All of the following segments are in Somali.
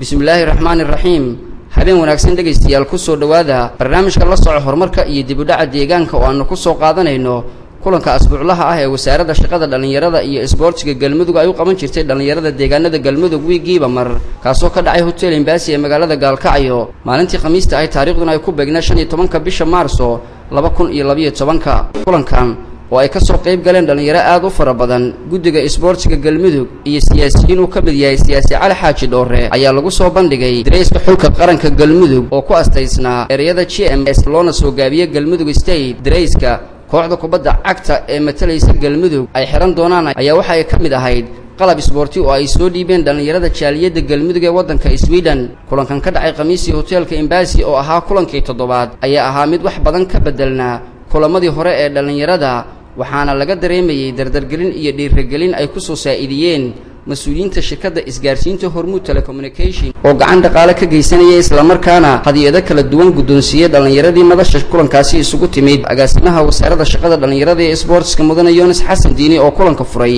bismillaahi raxmaani raxiim habeen wanaagsan dhageystayaal ku soo dhawaada barnaamijka la socod horumarka iyo dib u dhaca deegaanka oo aanu ku soo qaadanayno kulanka asbuuclaha ah ee wasaaradda shaqada dhalinyarada iyo isboortiga galmudug ay u qaban jirtay dhalinyarada deegaanada galmudug wiigiiba mar kaasoo ka dhacay hotel Embassy ee magaalada Gaalkacyo maalintii Khamiista ay taariikhduna ay ku beegnaa 15 bisha Maarso 2012 kulankan oo ay ka soo qayb galeen dhalinyaro aad u fara badan guddiga isboortiga galmudug iyo siyaasiyiin uu ka mid yahay siyaasi Cali Xaaji Dhoore ayaa lagu soo bandhigay dareyska xulka qaranka galmudug oo ku astaysnaa ereyada GMS loona soo gaabiyay galmudug state dareyska kooxda kubadda cagta ee matalaysa galmudug ay xiran doonaan ayaa waxa ay ka mid ahayd qalab isboorti oo ay soo dhiibeen dhalinyarada jaaliyada galmudug ee wadanka Sweden kulankan ka dhacay Khamiisii hotelka Embassy oo ahaa kulankii toddobaad ayaa ahaa mid wax badan ka bedelnaa kulamadii hore ee dhalinyarada waxaana laga dareemayay dardargelin iyo dhiirigelin ay ku soo saacidiyeen mas'uuliyiinta shirkadda isgaarsiinta Hormuud Telecommunication oo gacan dhaqaale ka geysanaya isla markaana hadiyado kala duwan guddoonsiye dhalinyaradii madasha kulankaasi isugu timid agaasimaha wasaaradda shaqada dhalinyarada ee isboortiska mudane Yoonis Xasan Diini oo kulanka furay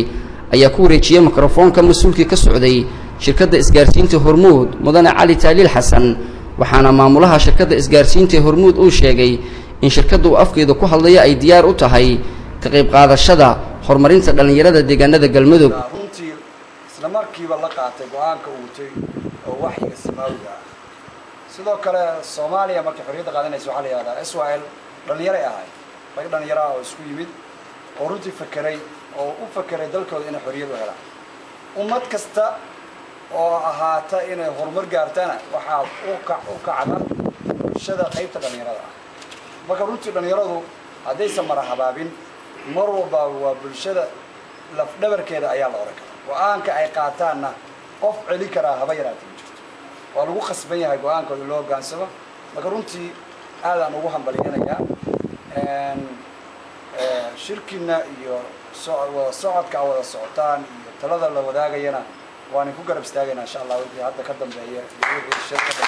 ayaa ku wareejiyay mikrofoonka mas'uulkii ka socday shirkadda isgaarsiinta Hormuud mudane Cali Taaliil Xasan waxaana maamulaha shirkadda isgaarsiinta Hormuud uu sheegay in shirkaddu afkeeda ku hadlaya ay diyaar u tahay ka qayb qaadashada horumarinta dhalinyarada deegaanada galmudug runtii isla markiiba la qaatay go'aanka uu tay oo waxiga samaawiga sidoo kale Soomaaliya markay xorriyadda qaadanayso waxa la yiraahdaa Israel dhalinyaro ahay rag dhalinyaro oo isku yimid oo runtii fakiray oo u fakiray dalkooda inay xorriyad u helaan ummad kasta oo ahaata inay horumar gaartana waxa uu kacaba bulshada qaybta dhalinyarada marka runtii dhalinyaradu haddaysan marhabaabin mar walba waa bulshada laf dhabarkeeda ayaa la oran karaa go'aanka ay qaataanna qof celi kara haba yaraatay jirto waa lagu khasban yahay go'aankooda loo gaansado marka runtii aadaan ugu hambalyeynaya shirkina iyo socodka wada socotaan iyo talada la wadaagayana waan ku garab istaagaynaa insha Allah wixii hadda ka dambeeya shirkadda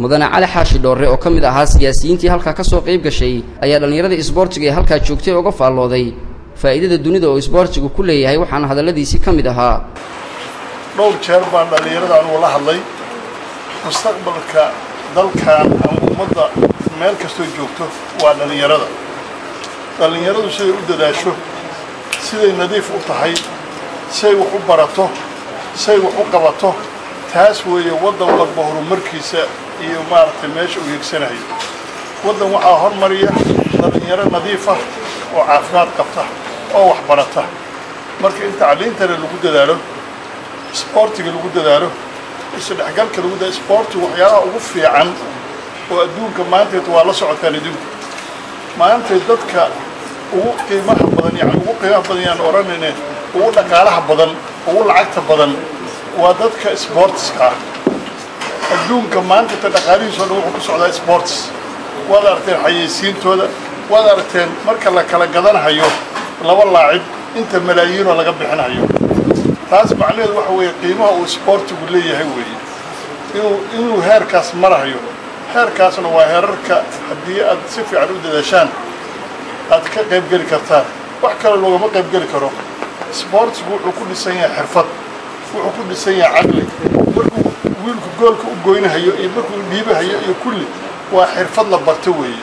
mudane Cali Xaashi Dhoore oo kamid ahaa siyaasiyiintii halka ka soo qayb gashay ayaa dhalinyarada isboortiga ee halka joogtay uga faallooday faa'iidada dunida oo isboortigu ku leeyahay waxaana hadaladiisi kamid ahaa dhowr jeer baan dhalinyarada anu la hadlay mustaqbalka dalkan ama ummadda meel kastoo joogto waa dhalinyaradu siday u dadaasho siday nadiif u tahay siday wax u barato siday wax u qabato taas weeye wadan walba horumarkiisa iyo maaragtay meesha uu yeegsanayo wadan waxa hormariya dhalinyaro nadiif ah oo caafimaad qabta oo wax barata marka inta tacliinta lagu dadaalo isboortiga lagu dadaalo isdhexgalka lagu dadaalo isboortigu waxyaalaha ugu fiican oo adduunka maanta waa la socotaan adduunka maanta dadka ugu qiimaha badan yaan oranayna ugu dhaqaalaha badan ugu lacagta badan waa dadka sportska adduunka maanta dhaqaalihiisa wuxuu ku socdaa sports wada arteen xayeysiintooda wada arteen marka la kala gadanayo laba laacib inta malaayiin oo laga bixinayo taas macnaheedu waxa weeye qiimaha uu sportigu leeyahay weeye inuu heerkaas marayo heerkaasna waa heerarka haddii aad si fiican u dadaashaan aad ka qayb geli kartaan wax kale loogama qayb geli karo sportigu wuxuu ku dhisan yahay xirfad wuxuu ku dhisan yahay caqli markuu wiilku goolka u goynayo iyo markuu dhiibayo iyo kulli waa xirfad la barto weeye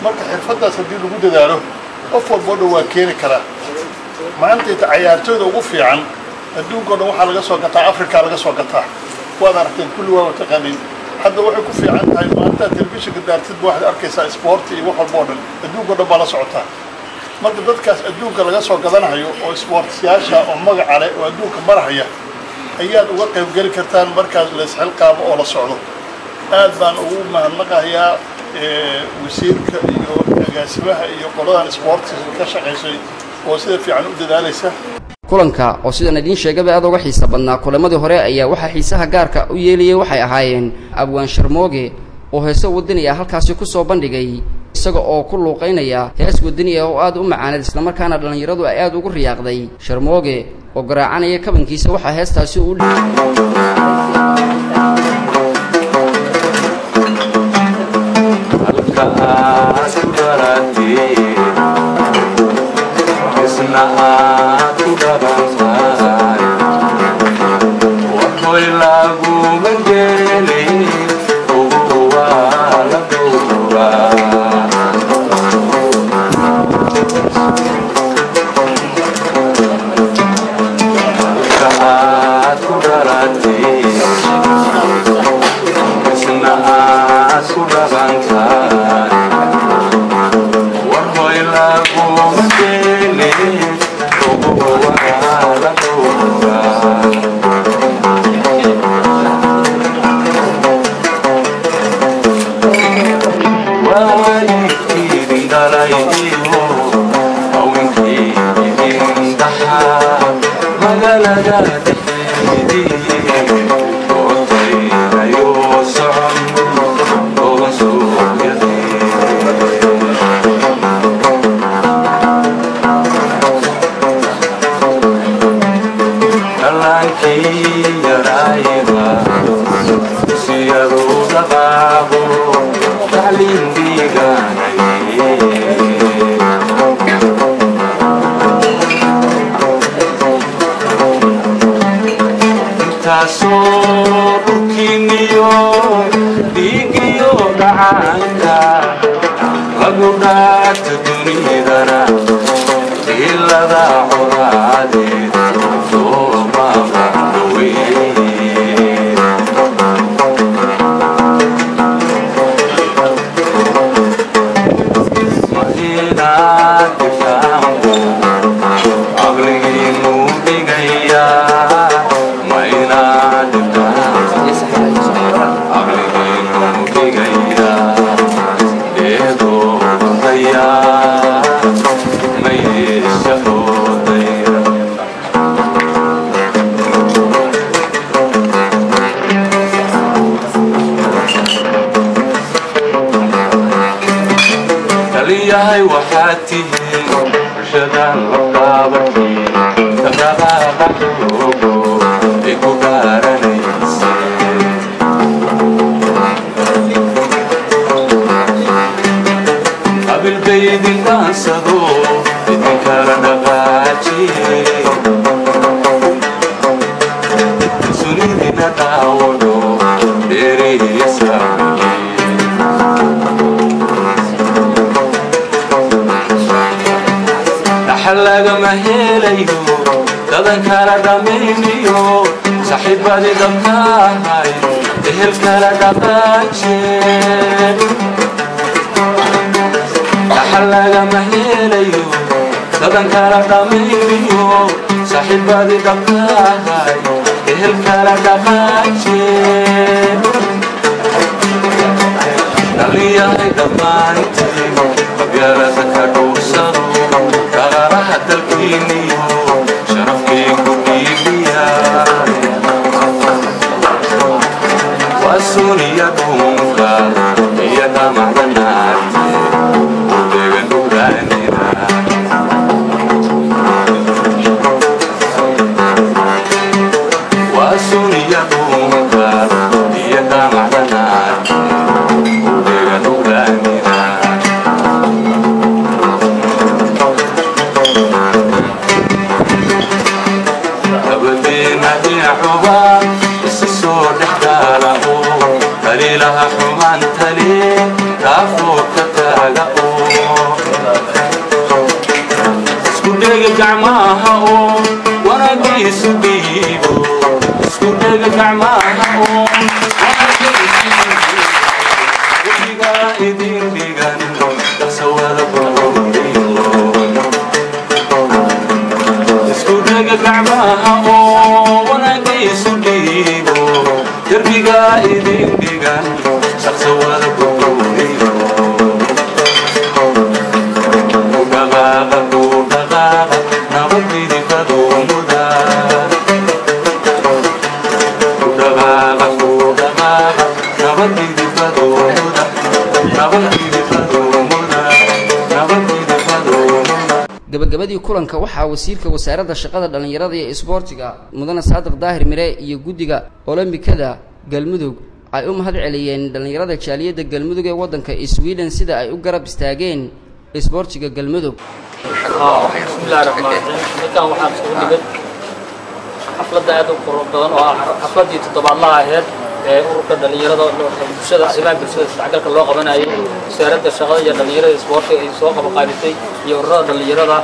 marka xirfadaas haddii lagu dadaalo qof walba waa keeni karaa maanta ciyaartooyda ugu fiican adduunka dhan waxa laga soo gataa Afrika laga soo gataa waad aragteen kulli waa taqaaniin hadda waxay ku fiican tahay maanta telefishinka daartid waxaad arkaysaa sport iyo wax walba dhan adduunka dhan baa la socotaa marka dadkaas adduunka laga soo gadanayo oo sportsiyaasha oo magac leh oo adduunka maraya ayaad uga qayb gali kartaan markaas la isxil qaabo oo la socdo aad baan ugu mahadnaqayaa wasiirka iyo agaasimaha iyo qoladan sportiga ka shaqeysay oo sida fiican u dadaalaysa kulanka oo sidaan idin sheegay aad uga xiiso badnaa kulamadii hore ayaa waxa xiisaha gaarka u yeeliyay waxay ahaayeen abwaan Sharmooge oo heeso wadani ah halkaas ku soo bandhigay isaga oo ku luuqeynaya hees wadani ah oo aad u macaan isla markaana dhalinyaradu ay aad ugu riyaaqday Sharmooge oo garaacanaya kabankiisa waxa heestaasi u warhoy lagu mageli uwa la dowra kaad ku dhalati isna aad ku dhabanta warhoy lagu mageli gabagabadii kulanka waxaa wasiirka wasaaradda shaqada dhalinyarada iyo isboortiga mudane Saadiq Daahir Mire iyo guddiga Olombikada Galmudug ay u mahad celiyeen dhalinyarada jaaliyada Galmudug ee wadanka Sweden sida ay u garab istaageen isboortiga Galmudug. bismillahir rahmanir rahim. Waxaan soo dhigay xafladda aad u qurux badan oo ah xafladdii toddobaadlaha ahayd ee ururka dhalinyarada bulshada arrimaha bulshada isdhexgalka loo qabanayo wasaaradda shaqada iyo dhalinyarada isboortiga ay soo qabanqaabisay iyo ururada dhalinyarada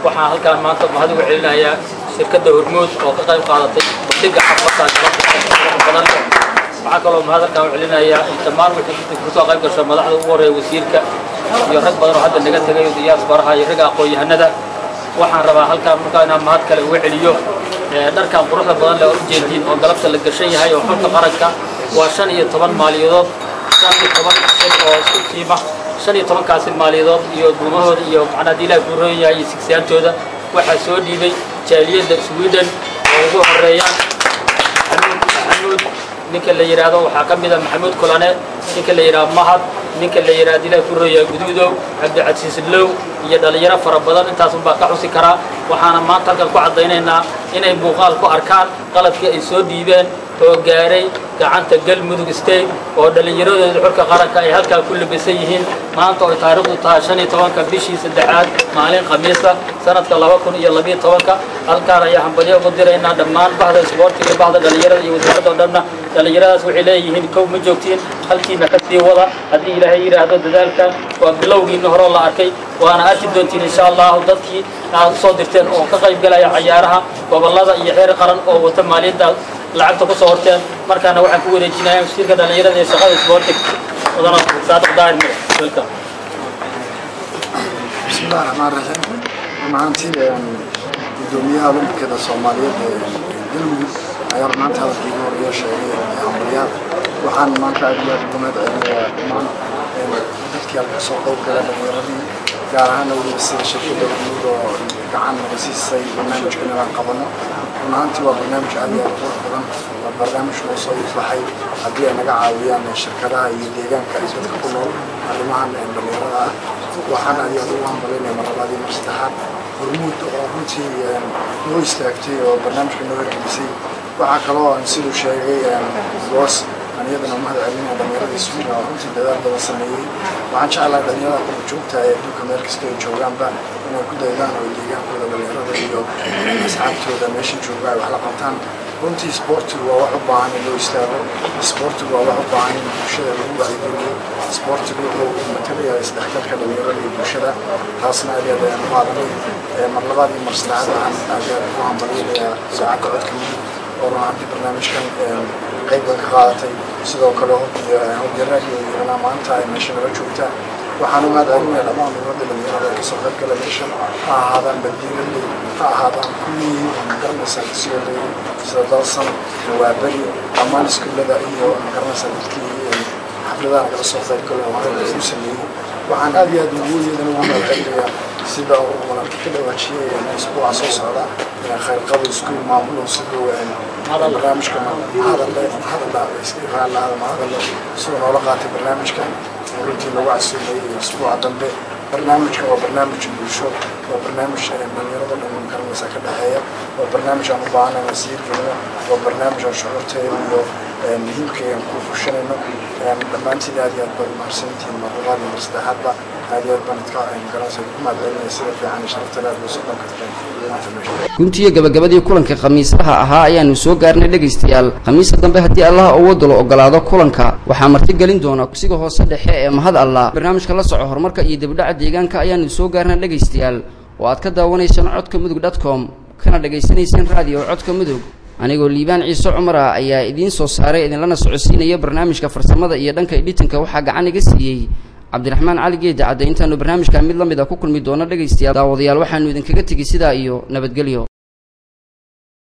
waxaan halkaan maanta mahad ugu celinayaa shirkadda hormuud oo ka qayb qaadatay bandhigga xafladda badan waxaa kaloo mahad halkaan u celinayaa dhammaan wixii kasoo qayb gasha madaxda ugu horeeya wasiirka iyo rag badan oo hadda naga tegay diyaas baraha iyo ragga aqoon-yahanada waxaan rabaa halkaan markaa inaan mahad kale uga celiyo dharkan quruxda badan leh oo ujeediin oo galabta la gashan yahay oo xulka qaranka waa 15 maaliyadood 15 oo isku qiima 15 kaasi maaliyadood iyo duumahooda iyo macna diilaa guuroon yahay iyo sigsaantooda waxa soo dhiibay jaaliyada Sweden oo ugu horeeyaan Maxamuud ninka la yiraahdo waxa kamid ah Maxamuud Kulane ninka la yiraahdo Mahad ninka la yiraahdo diilaa guuroon guduudow Cabdi Casiis Low iyo dhalinyaro fara badan intaas baa ka xusi kara waxaana maanta halkan ku cadeynaynaa inay muuqaal ku arkaan qaladkii ay soo dhiibeen oo gaaray gacanta Galmudug State oo dhalinyaradooda xulka qaranka ay halka ku labisan yihiin maanta oo taariikhdu tahay 15 bishii 3aad maalin Khamiista sanadka 2012 halkaan ayaa hambalyo ugu diraynaa dhammaan bahda isboortiga bahda dhalinyarada iyo wasaaradda dhanna dhalinyaradaas waxay leeyihiin kow ma joogtiin halkiina ka sii wada haddii Ilaahay yiraahdo dadaalkan waa bilowgiina hore la arkay waana arki doontiin insha Allah dadkii aad soo dirteen oo ka qayb galaya ciyaaraha gobolada iyo heer qaran oo wata maaliyada lacagta ku soo horteen markaana waxaan ku wareejinayaa wasiirka dhalinyarada ee shaqada isboortiga wadana Saadiq Daahir welcome bismillaahir rahmaanir rahiim maantii gudoomiyaha Olympiada Soomaaliyeed Galmudug ayaa maanta halkii hore sheegay hambalyaal waxaan maanta aad ugu mahadcelinayaa dadkii ka soo qayb galay dhalinyarada gaar ahaan wasiirka shaqada oo gacan naga siisay barnaamijka inaan qabano maanta waa barnaamij aad u qurux badan waa barnaamij oo soo ifbaxay haddii ay naga caawiyaan shirkadaha iyo deegaanka ay dadka ku nool arrimahan dhalinyarada ah waxaan aad ugu hambaleynayaa mar labaad iyo mar saddexaad hormuud oo runtii noo istaagtay oo barnaamijka noo hirgelisay waxaa kaloo siduu sheegay boos aniyadana mahad celinaya dhalinyarada Sweden oo runtii dadaal badan sameeyay waxaan jeclahay dhalinyarada ku joogta ee adduunka meel kasta ay joogaanba inay ku daydaan oo deegaankooda dhalinyarada iyo asxaabtooda meesha joogaan wax la qabtaan runtii sportigu waa wax u baahan in loo istaago sportigu waa wax u baahan in bulshada lagu wacyigeliyo sportigu wuxuu matalayaa isdhexgalka dhalinyarada iyo bulshada taasna aad ayaan u qaadanay mar labaad iyo mar saddexaad waxaan aad ugu hambaleynayaa saacadda codka mudug oo runtii barnaamijkan qayb ka qaadatay sidoo kale hoggaanka iyo maanta ay meesha naga joogta waxaan u mahadcelinayaa dhammaan ururada dhalinyarada ee kasoo qayb gala meesha ha ahaadaan bandiirada ha ahaadaan kuwii magaranaysa sida dalsan waabari dhammaan iskuullada iyo magaranaysa dadkii xafladaha naga soo qayb gala oo hore u sameeyey waxaan aad iyo aad ugu mahadcelinayaa sida uu walaalka ka dhawaajiyay isbuuca soo socda khayr qabo isku maamulo sidoo barnaamijka hadalla soo noola qaatay barnaamijka runtii lagu casuumay isbuuca dambe barnaamijka waa barnaamij bulsho waa barnaamij dhalinyarada dhan karanaysa ka dhaxeeya waa barnaamij aan u baahanahay wasiirkeena waa barnaamij aan shucuurteeda iyo muhiimkeedan ku fushanayno dhammaantiin aad iyo aad baad mahadsantihiin mar labaad iyo mar saddexaadba aad iyo aad baan idka garanaysa ku mahadcelinaya sida fiican sharafta aad loo soo dhankarteen guntiga gabagabadii kulanka khamiislaha ahaa ayaanu soo gaarnay dhagaystayaal khamiista dambe haddii Allah uu wado ogolaado kulanka waxaa marti gelin doona kursiga hoose dhexe ee mahad Allah barnaamijka la soco horumarka iyo dibdhaca deegaanka ayaanu soo gaarnay dhagaystayaal oo aad ka daawanaysaan codkamudug.com kana dhagaysanaysaan raadiyo codka mudug anigoo Liibaan Ciise Cumar ayaa idiin soo saaray idinlana socodsiinaya barnaamijka farsamada iyo dhanka editinka waxaa gacan iga siiyay Cabdiraxmaan Cali Geedi cadayntaanu barnaamijka mid lamid ah ku kulmi doona dhagaystayaal daawadayaal waxaanu idinkaga tagi sidaa iyo nabadgelyo